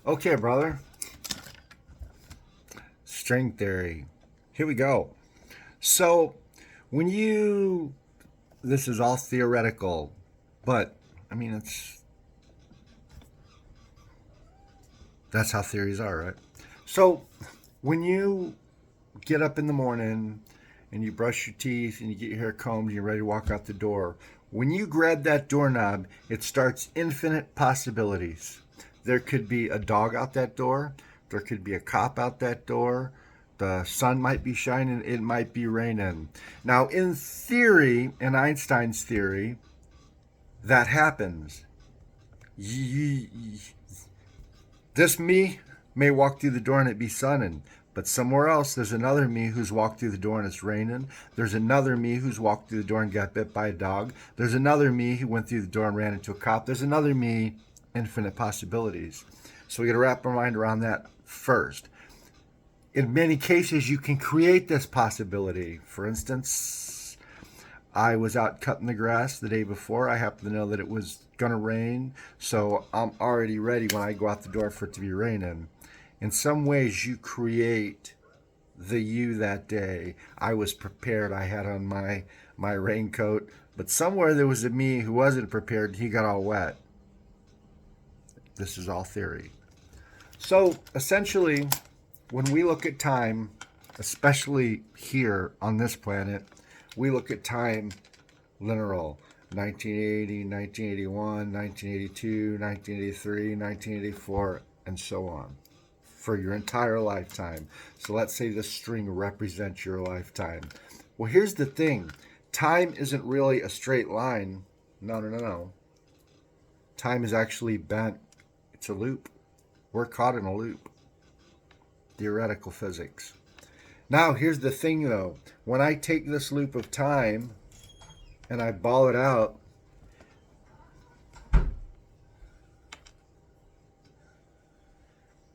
Okay, brother. String theory. Here we go. So, when you, this is all theoretical, but I mean, that's how theories are, right? So, when you get up in the morning and you brush your teeth and you get your hair combed and you're ready to walk out the door, when you grab that doorknob, it starts infinite possibilities. There could be a dog out that door. There could be a cop out that door. The sun might be shining. It might be raining. Now, in theory, in Einstein's theory, that happens. This me may walk through the door and it be sunning, but somewhere else there's another me who's walked through the door and it's raining. There's another me who's walked through the door and got bit by a dog. There's another me who went through the door and ran into a cop. There's another me, infinite possibilities. So we got to wrap our mind around that first. In many cases, you can create this possibility. For instance, I was out cutting the grass the day before. I happened to know that it was going to rain, so I'm already ready when I go out the door for it to be raining. In some ways, you create the you that day. I was prepared. I had on my raincoat, but somewhere there was a me who wasn't prepared. He got all wet. This is all theory. So essentially, when we look at time, especially here on this planet, we look at time literal. 1980, 1981, 1982, 1983, 1984, and so on, for your entire lifetime. So let's say this string represents your lifetime. Well, here's the thing. Time isn't really a straight line. No. Time is actually bent. It's a loop. We're caught in a loop. Theoretical physics. Now, here's the thing, though. When I take this loop of time and I ball it out,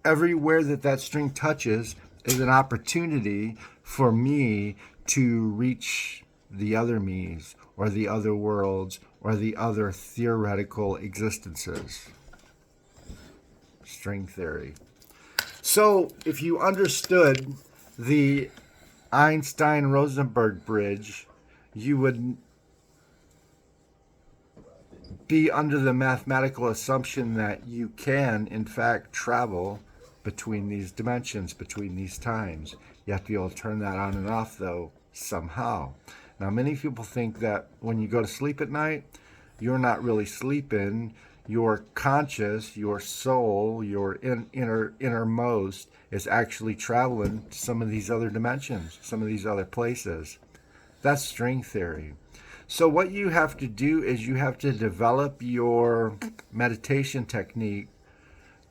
everywhere that string touches is an opportunity for me to reach the other me's or the other worlds or the other theoretical existences. String theory. So, if you understood the Einstein-Rosenberg bridge, you would be under the mathematical assumption that you can, in fact, travel between these dimensions, between these times. You have to be able to turn that on and off, though, somehow. Now, many people think that when you go to sleep at night, you're not really sleeping. Your conscious, your soul, your innermost is actually traveling to some of these other dimensions, some of these other places. That's string theory. So what you have to do is you have to develop your meditation technique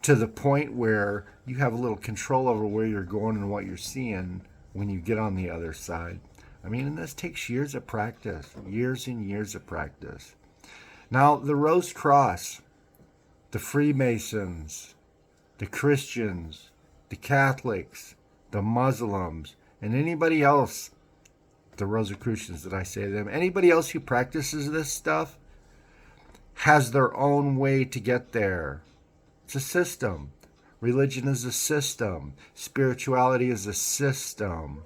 to the point where you have a little control over where you're going and what you're seeing when you get on the other side. I mean, and this takes years of practice, years and years of practice. Now, the Rose Cross, the Freemasons, the Christians, the Catholics, the Muslims, and anybody else, the Rosicrucians, did I say them? Anybody else who practices this stuff has their own way to get there. It's a system. Religion is a system. Spirituality is a system.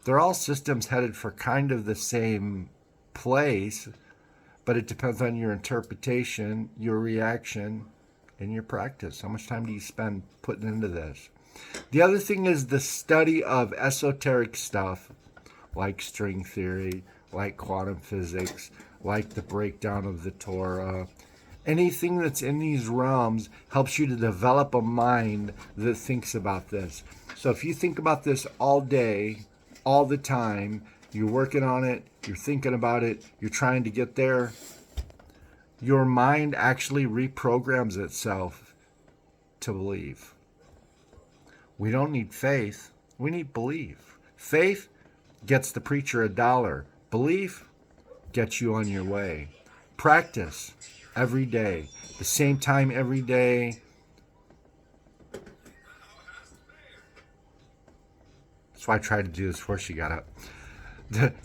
They're all systems headed for kind of the same place, but it depends on your interpretation, your reaction, and your practice. How much time do you spend putting into this? The other thing is the study of esoteric stuff, like string theory, like quantum physics, like the breakdown of the Torah. Anything that's in these realms helps you to develop a mind that thinks about this. So if you think about this all day, all the time, you're working on it, you're thinking about it, you're trying to get there, your mind actually reprograms itself to believe. We don't need faith, we need belief. Faith gets the preacher $1. Belief gets you on your way. Practice every day, the same time every day. That's why I tried to do this before she got up.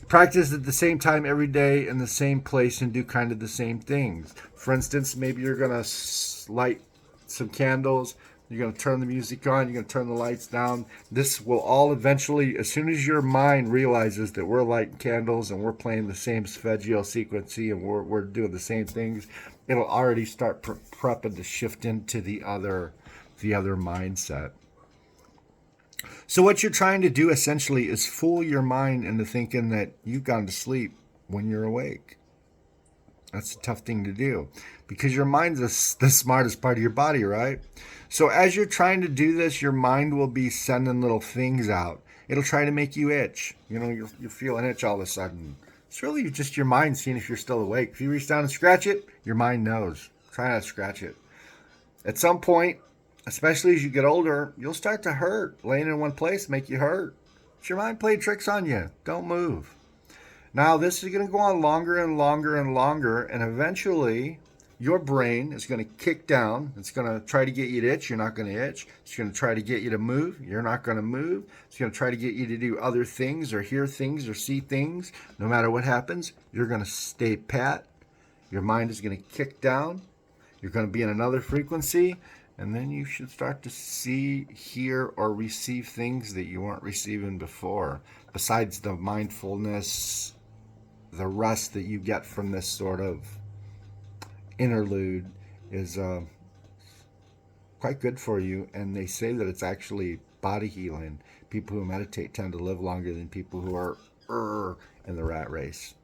Practice at the same time every day in the same place and do kind of the same things. For instance, maybe you're going to light some candles, You're going to turn the music on. You're going to turn the lights down. This will all eventually, as soon as your mind realizes that we're lighting candles and we're playing the same solfeggio sequency and we're doing the same things, it'll already start prepping to shift into the other mindset. So what you're trying to do essentially is fool your mind into thinking that you've gone to sleep when you're awake. That's a tough thing to do because your mind's the smartest part of your body, right? So as you're trying to do this, your mind will be sending little things out. It'll try to make you itch. You know, you'll feel an itch all of a sudden. It's really just your mind seeing if you're still awake. If you reach down and scratch it, your mind knows. Try not to scratch it. At some point, especially as you get older, you'll start to hurt. Laying in one place make you hurt. It's your mind playing tricks on you. Don't move. Now, this is going to go on longer and longer and longer, and eventually your brain is going to kick down. It's going to try to get you to itch. You're not going to itch. It's going to try to get you to move. You're not going to move. It's going to try to get you to do other things or hear things or see things. No matter what happens, you're going to stay pat. Your mind is going to kick down. You're going to be in another frequency, and then you should start to see, hear, or receive things that you weren't receiving before. Besides the mindfulness, the rest that you get from this sort of interlude is quite good for you. And they say that it's actually body healing. People who meditate tend to live longer than people who are in the rat race.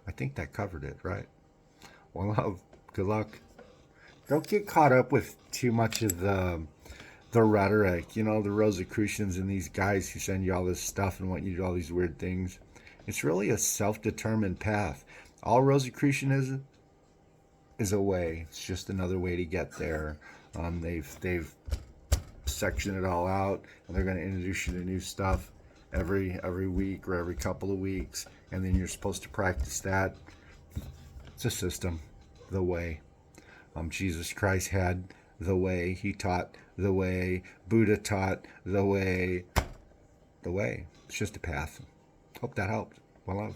I think that covered it, right? Well, love. Good luck. Don't get caught up with too much of the rhetoric. You know, the Rosicrucians and these guys who send you all this stuff and want you to do all these weird things. It's really a self-determined path. All Rosicrucianism is a way. It's just another way to get there. They've sectioned it all out, and they're going to introduce you to new stuff every week or every couple of weeks, and then you're supposed to practice that. It's a system, the way. Jesus Christ had the way. He taught the way. Buddha taught the way. The way. It's just a path. Hope that helped. Well, love.